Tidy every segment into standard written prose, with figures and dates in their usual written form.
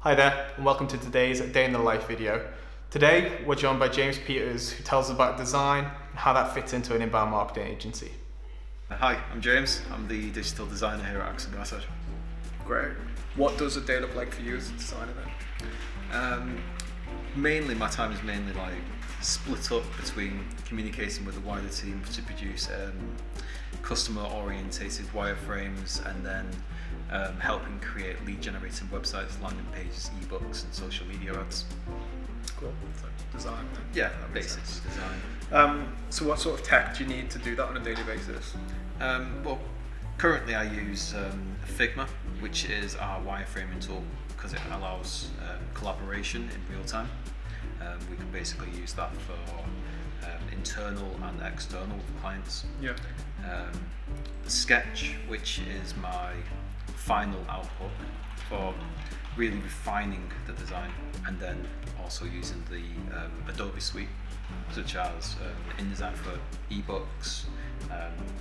Hi there, and welcome to today's Day in the Life video. Today, we're joined by James Peters, who tells us about design and how that fits into an inbound marketing agency. Hi, I'm James. I'm the digital designer here at Axon Garside. Great. What does a day look like for you as a designer then? Mainly, my time is mainly like split up between communicating with the wider team to produce customer-orientated wireframes, and then helping create lead-generating websites, landing pages, ebooks, and social media ads. Cool. So design then. Yeah, That makes basically sense. design. So what sort of tech do you need to do that on a daily basis? Well, currently I use Figma, which is our wireframing tool, because it allows collaboration in real time. We can basically use that for internal and external clients. Yeah. Sketch, which is my final output for really refining the design, and then also using the Adobe suite, such as InDesign for ebooks,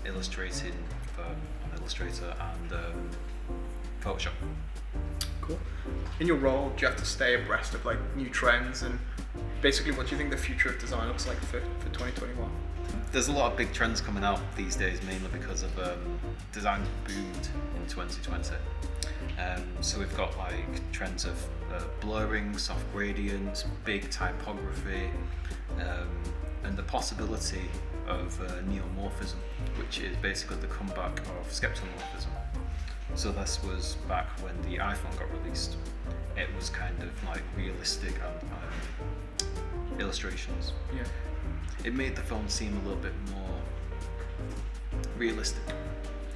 illustrating for Illustrator, and Photoshop. Cool. In your role, do you have to stay abreast of like new trends, and basically what do you think the future of design looks like for 2021? There's a lot of big trends coming out these days, mainly because of design boomed in 2020. So we've got like trends of blurring, soft gradients, big typography, and the possibility of neomorphism, which is basically the comeback of skeptomorphism. So this was back when the iPhone got released. It was kind of like realistic and illustrations. Yeah. It made the phone seem a little bit more realistic,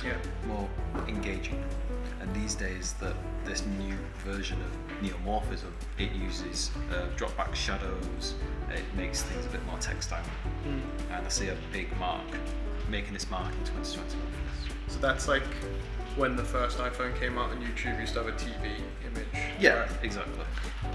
Yeah. more engaging. And these days, this new version of neomorphism, it uses drop-back shadows. It makes things a bit more textile. And I see a big mark making its mark in 2021. So that's like when the first iPhone came out and YouTube used to have a TV image. Yeah, right? exactly.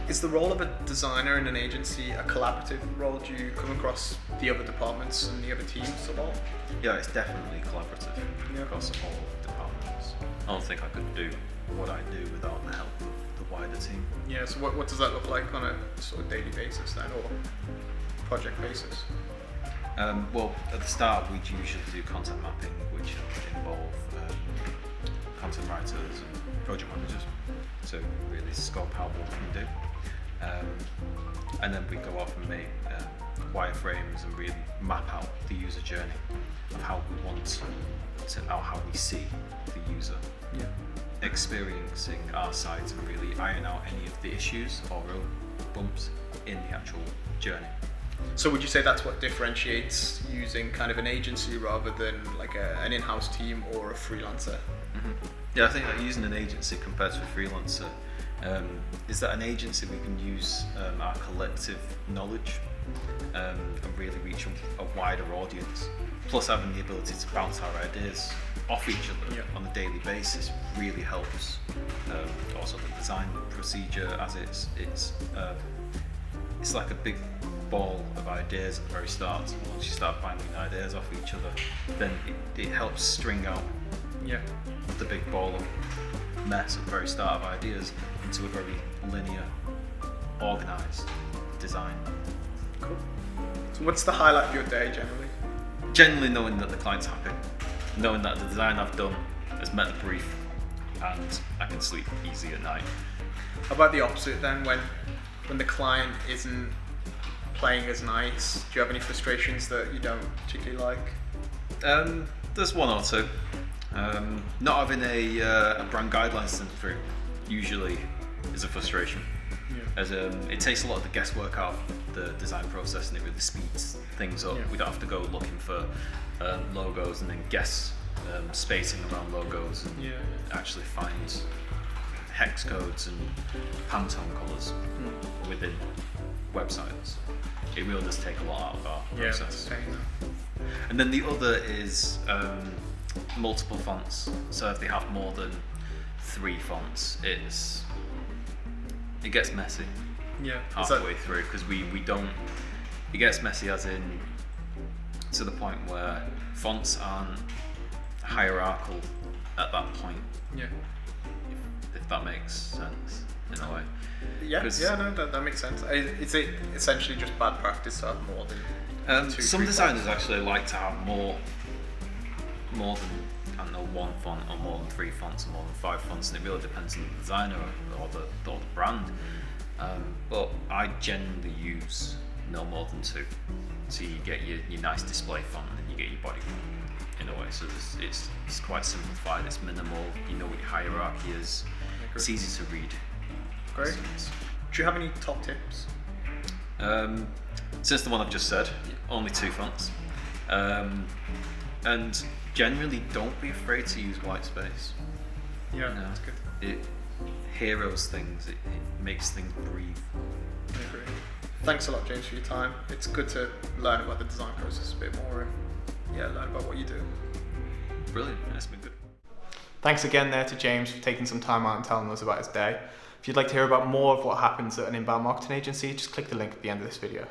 Is the role of a designer in an agency a collaborative role? Do you come across the other departments and the other teams a lot? Yeah, it's definitely collaborative Yeah. across all departments. I don't think I could do what I do without the help of the wider team. Yeah, so what does that look like on a sort of daily basis then, or project basis? Well, at the start, we'd usually do content mapping, which would involve content writers and project managers to really scope out what we can do. And then we go off and make wireframes and really map out the user journey of how we want to, how we see the user experiencing our site, and really iron out any of the issues or road bumps in the actual journey. So would you say that's what differentiates using kind of an agency rather than like an in-house team or a freelancer? Yeah, I think that using an agency compared to a freelancer is that an agency we can use our collective knowledge and really reach a wider audience. Plus, having the ability to bounce our ideas off each other on a daily basis really helps. Also, the design procedure, as it's like a big ball of ideas at the very start. And once you start finding ideas off each other, then it helps string out the big ball of mess at the very start of ideas into a very linear, organised design. Cool. So what's the highlight of your day generally? Generally knowing that the client's happy, knowing that the design I've done has met the brief, and I can sleep easy at night. How about the opposite then, when the client isn't playing as nice? Do you have any frustrations that you don't particularly like? There's one or two. Not having a brand guideline sent through usually is a frustration, as it takes a lot of the guesswork out of the design process, and it really speeds things up. We don't have to go looking for logos and then guess spacing around logos, and actually find hex codes and Pantone colours within websites. It really does take a lot out of our process. And then the other is multiple fonts. So if they have more than 3 fonts, it gets messy halfway through, because we don't. It gets messy as in to the point where fonts aren't hierarchical at that point. if that makes sense in a way. Yeah, 'Cause, no, that makes sense. Is it essentially just bad practice to have more than two? some three designers fonts? actually like to have more than, I don't know, one font, or more than 3 fonts, or more than 5 fonts, and it really depends on the designer or the brand. But I generally use no more than 2. So you get your nice display font, and then you get your body font in a way. So it's quite simplified, it's minimal, you know what your hierarchy is, it's easy to read. Great. Do you have any top tips? Since the one I've just said, only 2 fonts. And generally don't be afraid to use white space. Yeah, You know, that's good. It heroes things, it makes things breathe. I agree. Thanks a lot, James, for your time. It's good to learn about the design process a bit more and learn about what you do. Brilliant, it's been good. Thanks again there to James for taking some time out and telling us about his day. If you'd like to hear about more of what happens at an inbound marketing agency, just click the link at the end of this video.